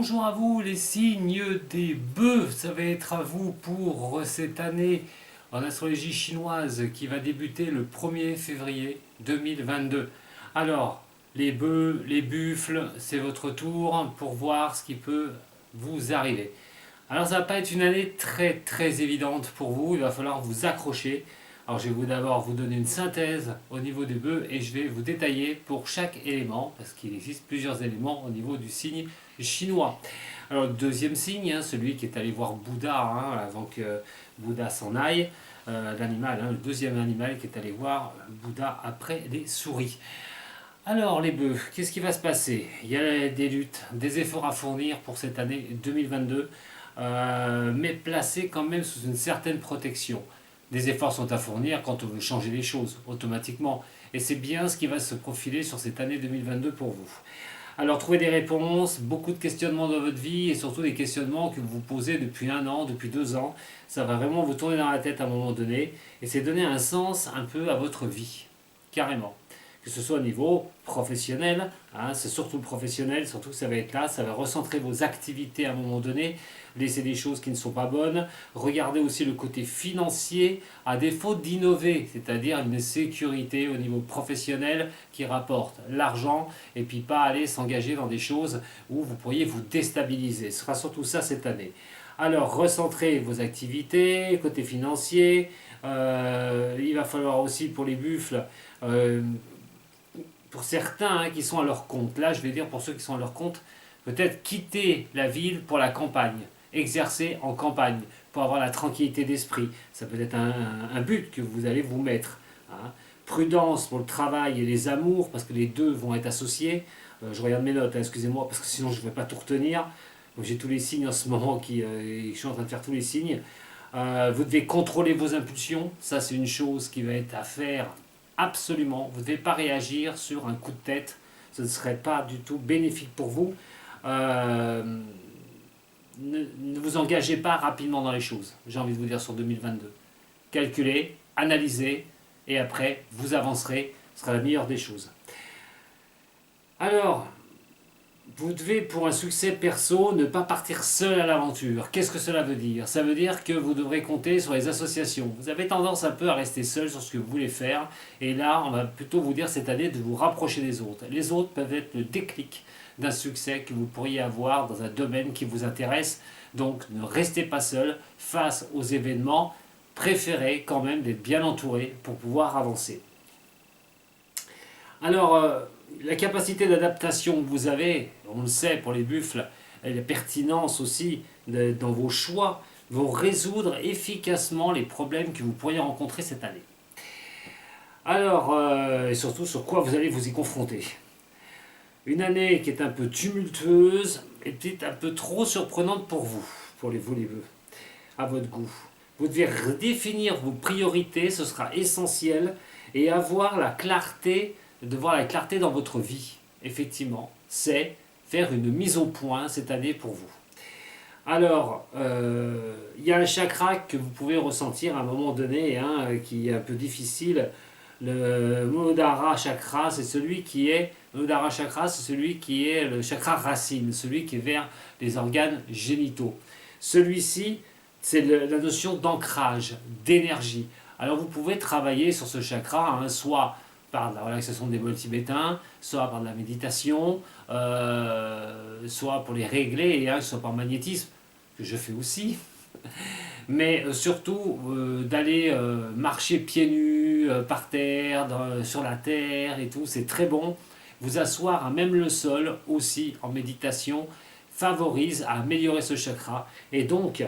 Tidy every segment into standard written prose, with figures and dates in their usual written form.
Bonjour à vous les signes des bœufs, ça va être à vous pour cette année en astrologie chinoise qui va débuter le 1er février 2022. Alors, les bœufs, les buffles, c'est votre tour pour voir ce qui peut vous arriver. Alors ça va pas être une année très évidente pour vous, il va falloir vous accrocher. Alors je vais d'abord vous donner une synthèse au niveau des bœufs et je vais vous détailler pour chaque élément, parce qu'il existe plusieurs éléments au niveau du signe chinois. Alors le deuxième signe, celui qui est allé voir Bouddha avant que Bouddha s'en aille, l'animal, le deuxième animal qui est allé voir Bouddha après les souris. Alors les bœufs, qu'est-ce qui va se passer? Il y a des luttes, des efforts à fournir pour cette année 2022, mais placés quand même sous une certaine protection. Des efforts sont à fournir quand on veut changer les choses, automatiquement. Et c'est bien ce qui va se profiler sur cette année 2022 pour vous. Alors trouvez des réponses, beaucoup de questionnements dans votre vie et surtout des questionnements que vous vous posez depuis 1 an, depuis 2 ans. Ça va vraiment vous tourner dans la tête à un moment donné et c'est donner un sens un peu à votre vie, carrément. Que ce soit au niveau professionnel, c'est surtout le professionnel, surtout que ça va être là, ça va recentrer vos activités à un moment donné, laisser des choses qui ne sont pas bonnes, regardez aussi le côté financier, à défaut d'innover, c'est-à-dire une sécurité au niveau professionnel qui rapporte l'argent et puis pas aller s'engager dans des choses où vous pourriez vous déstabiliser. Ce sera surtout ça cette année. Alors recentrez vos activités, côté financier, il va falloir aussi pour les buffles, pour certains qui sont à leur compte, là je vais dire pour ceux qui sont à leur compte, peut-être quitter la ville pour la campagne, exercer en campagne, pour avoir la tranquillité d'esprit. Ça peut être un but que vous allez vous mettre. Prudence pour le travail et les amours, parce que les deux vont être associés. Je regarde mes notes, excusez-moi, parce que sinon je ne vais pas tout retenir. Donc j'ai tous les signes en ce moment, je suis en train de faire tous les signes. Vous devez contrôler vos impulsions, ça c'est une chose qui va être à faire. Absolument, vous ne devez pas réagir sur un coup de tête, ce ne serait pas du tout bénéfique pour vous. Ne vous engagez pas rapidement dans les choses, j'ai envie de vous dire sur 2022. Calculez, analysez, et après, vous avancerez, ce sera la meilleure des choses. Alors, vous devez, pour un succès perso, ne pas partir seul à l'aventure. Qu'est-ce que cela veut dire? Ça veut dire que vous devrez compter sur les associations. Vous avez tendance un peu à rester seul sur ce que vous voulez faire. Et là, on va plutôt vous dire cette année de vous rapprocher des autres. Les autres peuvent être le déclic d'un succès que vous pourriez avoir dans un domaine qui vous intéresse. Donc, ne restez pas seul face aux événements. Préférez quand même d'être bien entouré pour pouvoir avancer. Alors, la capacité d'adaptation que vous avez, on le sait pour les buffles, et la pertinence aussi dans vos choix, vont résoudre efficacement les problèmes que vous pourriez rencontrer cette année. Alors, et surtout sur quoi vous allez vous y confronter. Une année qui est un peu tumultueuse et peut-être un peu trop surprenante pour vous les bœufs, à votre goût. Vous devez redéfinir vos priorités, ce sera essentiel, et avoir la clarté, de voir la clarté dans votre vie. Effectivement, c'est faire une mise au point cette année pour vous. Alors, il y a un chakra que vous pouvez ressentir à un moment donné, qui est un peu difficile. Le Muladhara chakra, c'est celui qui est le chakra racine, celui qui est vers les organes génitaux. Celui-ci, c'est la notion d'ancrage, d'énergie. Alors vous pouvez travailler sur ce chakra, soit par la relaxation des bols tibétains, soit par de la méditation, soit pour les régler, soit par magnétisme, que je fais aussi. Mais surtout d'aller marcher pieds nus, par terre, sur la terre et tout, c'est très bon. Vous asseoir à même le sol aussi en méditation favorise à améliorer ce chakra. Et donc,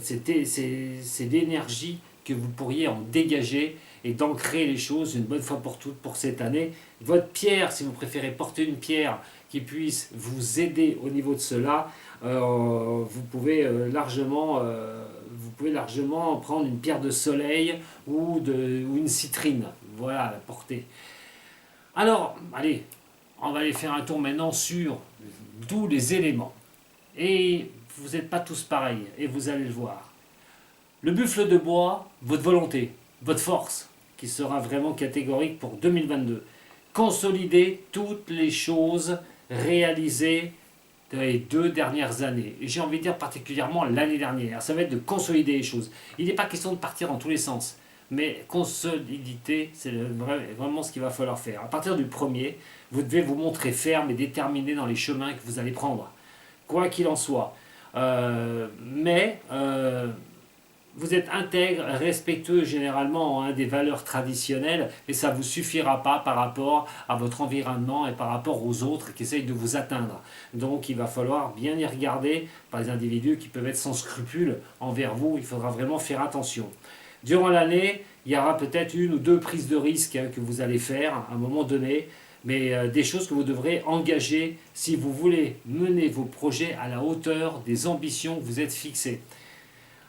c'est l'énergie que vous pourriez en dégager et d'ancrer les choses une bonne fois pour toutes pour cette année. Votre pierre, si vous préférez porter une pierre qui puisse vous aider au niveau de cela, vous pouvez largement prendre une pierre de soleil ou une citrine. Voilà, la portée. Alors, allez, on va aller faire un tour maintenant sur tous les éléments. Et vous n'êtes pas tous pareils, et vous allez le voir. Le buffle de bois, votre volonté, votre force, qui sera vraiment catégorique pour 2022. Consolidez toutes les choses réalisées les 2 dernières années. Et j'ai envie de dire particulièrement l'année dernière. Ça va être de consolider les choses. Il n'est pas question de partir dans tous les sens. Mais consolidité, c'est vraiment ce qu'il va falloir faire. À partir du premier, vous devez vous montrer ferme et déterminé dans les chemins que vous allez prendre. Quoi qu'il en soit. Vous êtes intègre, respectueux généralement des valeurs traditionnelles, mais ça ne vous suffira pas par rapport à votre environnement et par rapport aux autres qui essayent de vous atteindre. Donc il va falloir bien y regarder par les individus qui peuvent être sans scrupules envers vous, il faudra vraiment faire attention. Durant l'année, il y aura peut-être 1 ou 2 prises de risque que vous allez faire à un moment donné, mais des choses que vous devrez engager si vous voulez mener vos projets à la hauteur des ambitions que vous êtes fixées.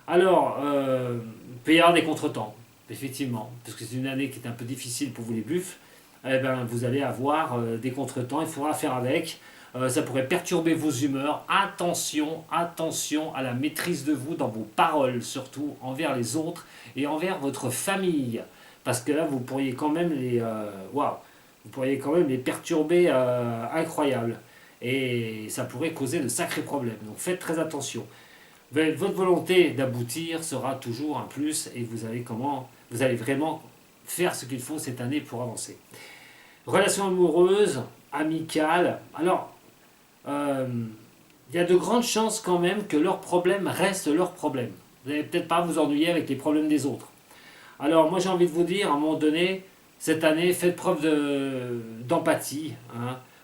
Alors, il peut y avoir des contretemps, effectivement, parce que c'est une année qui est un peu difficile pour vous les buffles. Eh ben, vous allez avoir des contretemps, il faudra faire avec. Ça pourrait perturber vos humeurs. Attention, attention à la maîtrise de vous dans vos paroles, surtout envers les autres et envers votre famille. Parce que là, vous pourriez quand même vous pourriez quand même les perturber incroyables. Et ça pourrait causer de sacrés problèmes. Donc faites très attention. Votre volonté d'aboutir sera toujours un plus et vous allez vraiment faire ce qu'il faut cette année pour avancer. Relation amoureuse, amicale. Alors, il y a de grandes chances quand même que leurs problèmes restent leurs problèmes. Vous n'allez peut-être pas vous ennuyer avec les problèmes des autres. Alors moi j'ai envie de vous dire, à un moment donné, cette année, faites preuve d'empathie,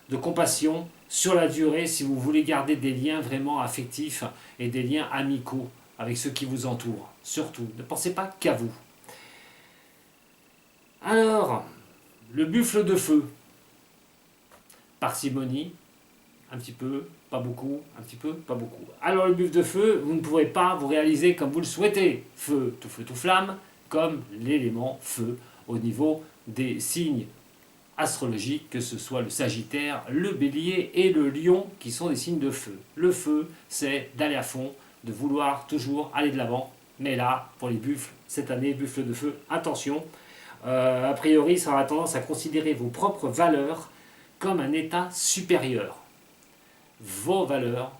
de compassion sur la durée si vous voulez garder des liens vraiment affectifs et des liens amicaux avec ceux qui vous entourent. Surtout, ne pensez pas qu'à vous. Alors, le buffle de feu. Parcimonie, un petit peu, pas beaucoup, un petit peu, pas beaucoup. Alors le buffle de feu, vous ne pourrez pas vous réaliser comme vous le souhaitez. Feu, tout flamme, comme l'élément feu au niveau des signes astrologiques, que ce soit le Sagittaire, le Bélier et le Lion, qui sont des signes de feu. Le feu, c'est d'aller à fond, de vouloir toujours aller de l'avant. Mais là, pour les buffles, cette année, buffle de feu, attention. A priori, ça aura tendance à considérer vos propres valeurs comme un état supérieur. Vos valeurs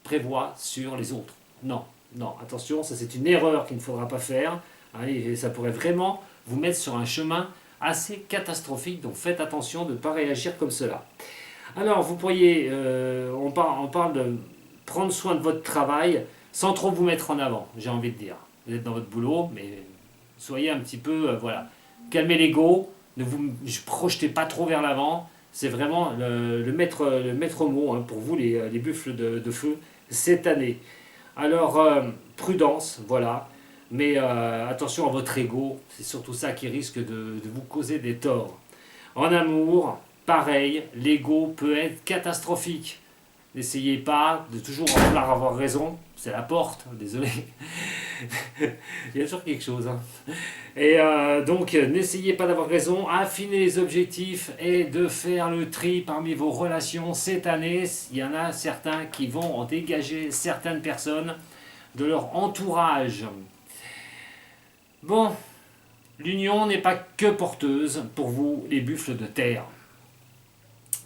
prévoient sur les autres. Non, non, attention, ça c'est une erreur qu'il ne faudra pas faire. Et ça pourrait vraiment vous mettre sur un chemin assez catastrophique, donc faites attention de ne pas réagir comme cela. Alors, vous pourriez, on parle de prendre soin de votre travail sans trop vous mettre en avant, j'ai envie de dire. Vous êtes dans votre boulot, mais soyez un petit peu, calmez l'ego, ne vous projetez pas trop vers l'avant. C'est vraiment le maître mot pour vous, les buffles de feu, cette année. Alors, prudence, voilà. Mais attention à votre ego, c'est surtout ça qui risque de vous causer des torts. En amour, pareil, l'ego peut être catastrophique. N'essayez pas de toujours vouloir avoir raison, c'est la porte, désolé. Il y a toujours quelque chose. Et donc, n'essayez pas d'avoir raison, affinez les objectifs et de faire le tri parmi vos relations. Cette année, il y en a certains qui vont en dégager certaines personnes de leur entourage. Bon, l'union n'est pas que porteuse pour vous, les buffles de terre.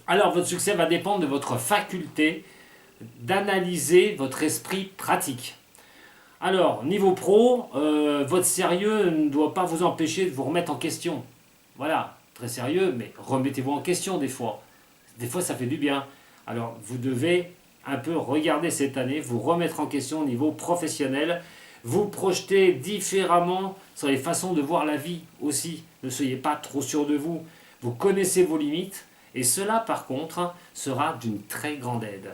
Alors, votre succès va dépendre de votre faculté d'analyser votre esprit pratique. Alors, niveau pro, votre sérieux ne doit pas vous empêcher de vous remettre en question. Voilà, très sérieux, mais remettez-vous en question des fois. Des fois, ça fait du bien. Alors, vous devez un peu regarder cette année, vous remettre en question au niveau professionnel, vous projeter différemment sur les façons de voir la vie aussi. Ne soyez pas trop sûr de vous. Vous connaissez vos limites et cela, par contre, sera d'une très grande aide.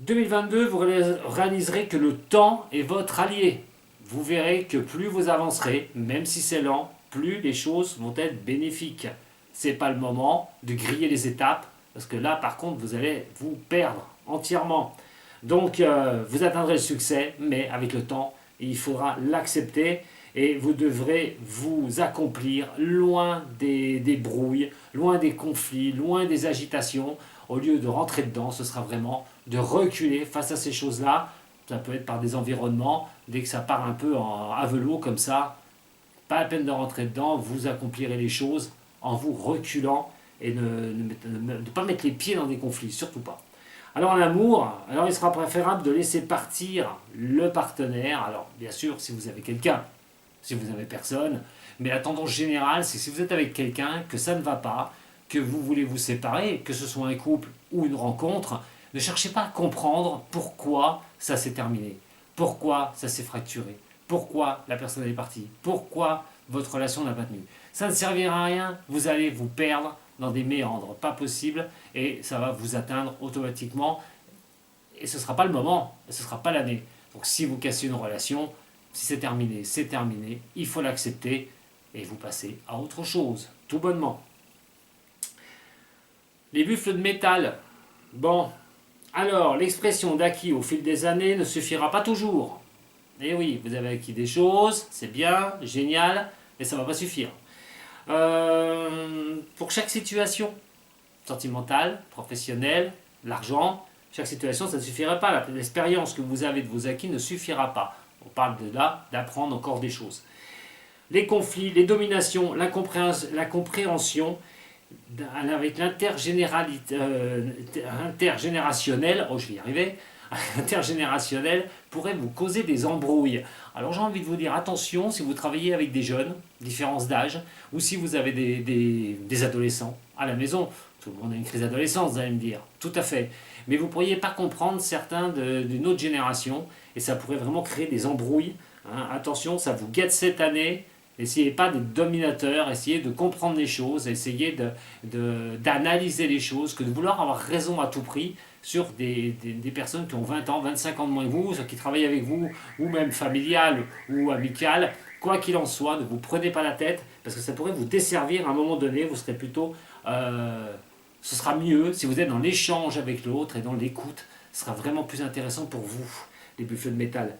2022, vous réaliserez que le temps est votre allié. Vous verrez que plus vous avancerez, même si c'est lent, plus les choses vont être bénéfiques. Ce n'est pas le moment de griller les étapes, parce que là, par contre, vous allez vous perdre entièrement. Donc, vous atteindrez le succès, mais avec le temps, il faudra l'accepter et vous devrez vous accomplir loin des brouilles, loin des conflits, loin des agitations. Au lieu de rentrer dedans, ce sera vraiment de reculer face à ces choses-là. Ça peut être par des environnements, dès que ça part un peu à velours comme ça, pas la peine de rentrer dedans, vous accomplirez les choses en vous reculant et ne pas mettre les pieds dans des conflits, surtout pas. Alors en amour, alors il sera préférable de laisser partir le partenaire. Alors bien sûr, si vous avez quelqu'un, si vous n'avez personne, mais la tendance générale, c'est que si vous êtes avec quelqu'un, que ça ne va pas, que vous voulez vous séparer, que ce soit un couple ou une rencontre, ne cherchez pas à comprendre pourquoi ça s'est terminé, pourquoi ça s'est fracturé, pourquoi la personne est partie, pourquoi votre relation n'a pas tenu. Ça ne servira à rien, vous allez vous perdre dans des méandres pas possibles et ça va vous atteindre automatiquement et ce ne sera pas le moment, ce ne sera pas l'année. Donc si vous cassez une relation, si c'est terminé, il faut l'accepter et vous passez à autre chose, tout bonnement. Les buffles de métal. Bon, alors l'expression d'acquis au fil des années ne suffira pas toujours. Eh oui, vous avez acquis des choses, c'est bien, génial, mais ça ne va pas suffire. Pour chaque situation, sentimentale, professionnelle, l'argent, chaque situation, ça ne suffira pas. L'expérience que vous avez de vos acquis ne suffira pas. On parle de là d'apprendre encore des choses. Les conflits, les dominations, la compréhension avec l'intergénérationnel, oh je vais y arriver, intergénérationnel pourrait vous causer des embrouilles. Alors j'ai envie de vous dire attention si vous travaillez avec des jeunes, différence d'âge, ou si vous avez des adolescents à la maison. Tout le monde a une crise d'adolescence, vous allez me dire, tout à fait. Mais vous ne pourriez pas comprendre certains d'une autre génération, et ça pourrait vraiment créer des embrouilles. Hein. Attention, ça vous guette cette année. Essayez pas d'être dominateur, essayez de comprendre les choses, essayez d'analyser les choses, que de vouloir avoir raison à tout prix sur des personnes qui ont 20 ans, 25 ans de moins que vous, qui travaillent avec vous, ou même familiales ou amicales. Quoi qu'il en soit, ne vous prenez pas la tête, parce que ça pourrait vous desservir à un moment donné, vous serez plutôt... ce sera mieux si vous êtes dans l'échange avec l'autre et dans l'écoute, ce sera vraiment plus intéressant pour vous, les buffles de métal.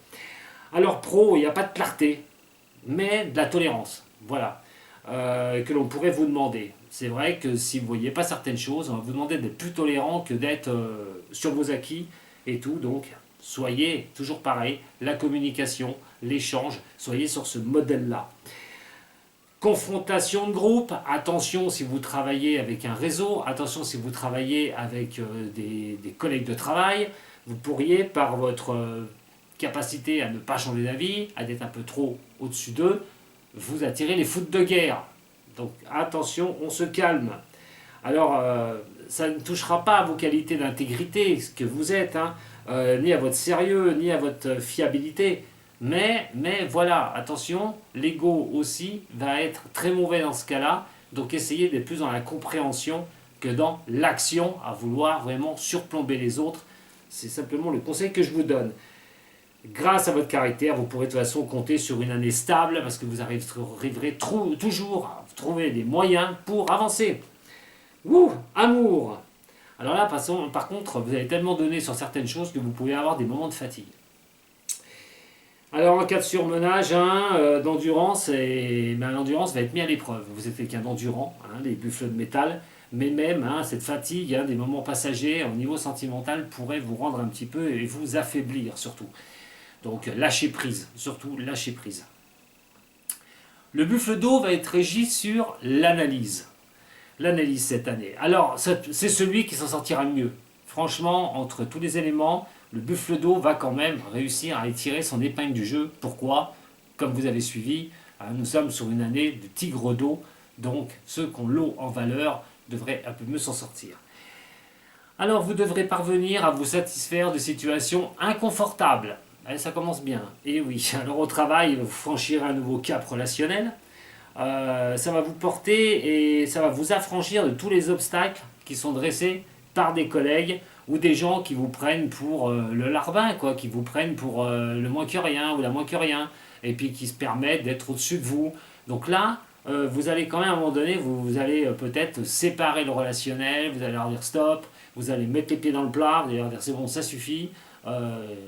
Alors pro, il n'y a pas de clarté, mais de la tolérance, voilà, que l'on pourrait vous demander. C'est vrai que si vous ne voyez pas certaines choses, on va vous demander d'être plus tolérant que d'être sur vos acquis et tout, donc soyez toujours pareil, la communication, l'échange, soyez sur ce modèle-là. Confrontation de groupe, attention si vous travaillez avec un réseau, attention si vous travaillez avec des collègues de travail, vous pourriez par votre... capacité à ne pas changer d'avis, à être un peu trop au-dessus d'eux, vous attirez les foudres de guerre. Donc attention, on se calme. Alors, ça ne touchera pas à vos qualités d'intégrité, ce que vous êtes, hein, ni à votre sérieux, ni à votre fiabilité. Mais voilà, attention, l'ego aussi va être très mauvais dans ce cas-là. Donc essayez d'être plus dans la compréhension que dans l'action, à vouloir vraiment surplomber les autres. C'est simplement le conseil que je vous donne. Grâce à votre caractère, vous pourrez de toute façon compter sur une année stable parce que vous arriverez toujours à trouver des moyens pour avancer. Ouh, amour. Alors là, par contre, vous avez tellement donné sur certaines choses que vous pouvez avoir des moments de fatigue. Alors en cas de surmenage, d'endurance, l'endurance va être mise à l'épreuve. Vous êtes quelqu'un d'endurant, les buffles de métal, mais même cette fatigue, des moments passagers au niveau sentimental pourraient vous rendre un petit peu et vous affaiblir surtout. Donc lâchez prise, surtout lâchez prise. Le buffle d'eau va être régi sur l'analyse. L'analyse cette année. Alors c'est celui qui s'en sortira le mieux. Franchement, entre tous les éléments, le buffle d'eau va quand même réussir à étirer son épingle du jeu. Pourquoi ? Comme vous avez suivi, nous sommes sur une année de tigre d'eau, donc ceux qui ont l'eau en valeur devraient un peu mieux s'en sortir. Alors vous devrez parvenir à vous satisfaire de situations inconfortables. Allez, ça commence bien. Et oui, alors au travail, vous franchirez un nouveau cap relationnel. Ça va vous porter et ça va vous affranchir de tous les obstacles qui sont dressés par des collègues ou des gens qui vous prennent pour le larbin, quoi, qui vous prennent pour le moins que rien ou la moins que rien, et puis qui se permettent d'être au-dessus de vous. Donc là, vous allez quand même à un moment donné, vous allez peut-être séparer le relationnel, vous allez leur dire stop, vous allez mettre les pieds dans le plat, vous allez leur dire c'est bon, ça suffit.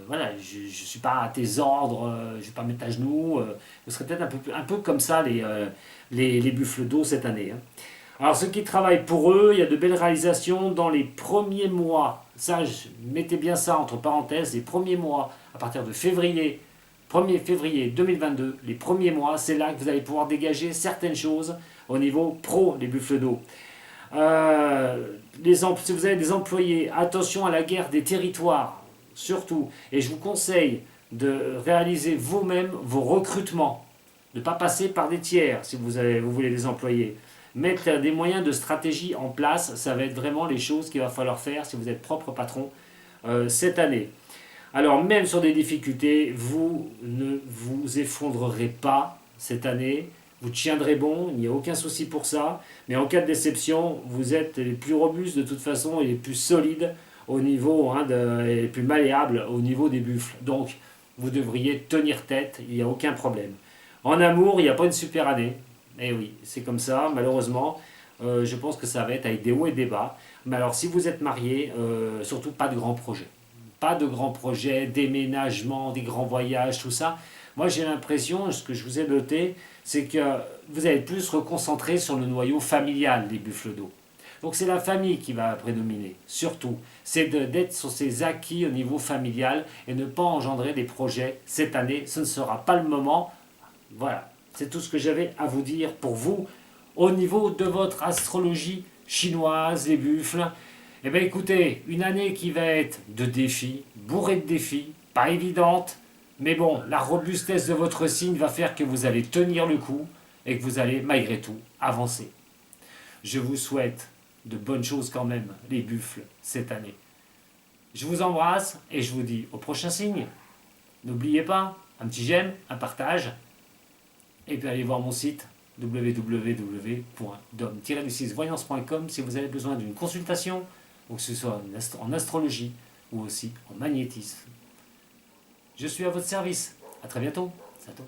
Voilà, je ne suis pas à tes ordres, je ne vais pas mettre à genoux. Vous serez peut-être un peu comme ça les buffles d'eau cette année. Hein. Alors ceux qui travaillent pour eux, il y a de belles réalisations dans les premiers mois. Ça, mettez bien ça entre parenthèses, les premiers mois, à partir de février, 1er février 2022, les premiers mois, c'est là que vous allez pouvoir dégager certaines choses au niveau pro des buffles d'eau. Si vous avez des employés, attention à la guerre des territoires, surtout. Et je vous conseille de réaliser vous-même vos recrutements. De ne pas passer par des tiers si vous voulez des employés. Mettre des moyens de stratégie en place, ça va être vraiment les choses qu'il va falloir faire si vous êtes propre patron cette année. Alors même sur des difficultés, vous ne vous effondrerez pas cette année. Vous tiendrez bon, il n'y a aucun souci pour ça. Mais en cas de déception, vous êtes les plus robustes de toute façon et les plus solides au niveau, et les plus malléables au niveau des buffles. Donc, vous devriez tenir tête, il n'y a aucun problème. En amour, il n'y a pas une super année. Eh oui, c'est comme ça, malheureusement. Je pense que ça va être avec des hauts et des bas. Mais alors, si vous êtes marié, surtout pas de grands projets. Pas de grands projets, déménagement, des grands voyages, tout ça. Moi, j'ai l'impression, ce que je vous ai noté, c'est que vous allez plus se reconcentrer sur le noyau familial des buffles d'eau. Donc c'est la famille qui va prédominer, surtout. C'est d'être sur ses acquis au niveau familial et ne pas engendrer des projets cette année. Ce ne sera pas le moment. Voilà, c'est tout ce que j'avais à vous dire pour vous au niveau de votre astrologie chinoise, les buffles. Eh bien écoutez, une année qui va être de défis, bourrée de défis, pas évidente, mais bon, la robustesse de votre signe va faire que vous allez tenir le coup et que vous allez malgré tout avancer. Je vous souhaite de bonnes choses quand même, les buffles, cette année. Je vous embrasse et je vous dis au prochain signe. N'oubliez pas, un petit j'aime, un partage, et puis allez voir mon site www.dom-voyance.com si vous avez besoin d'une consultation, ou que ce soit en astrologie ou aussi en magnétisme. Je suis à votre service. À très bientôt. Sato.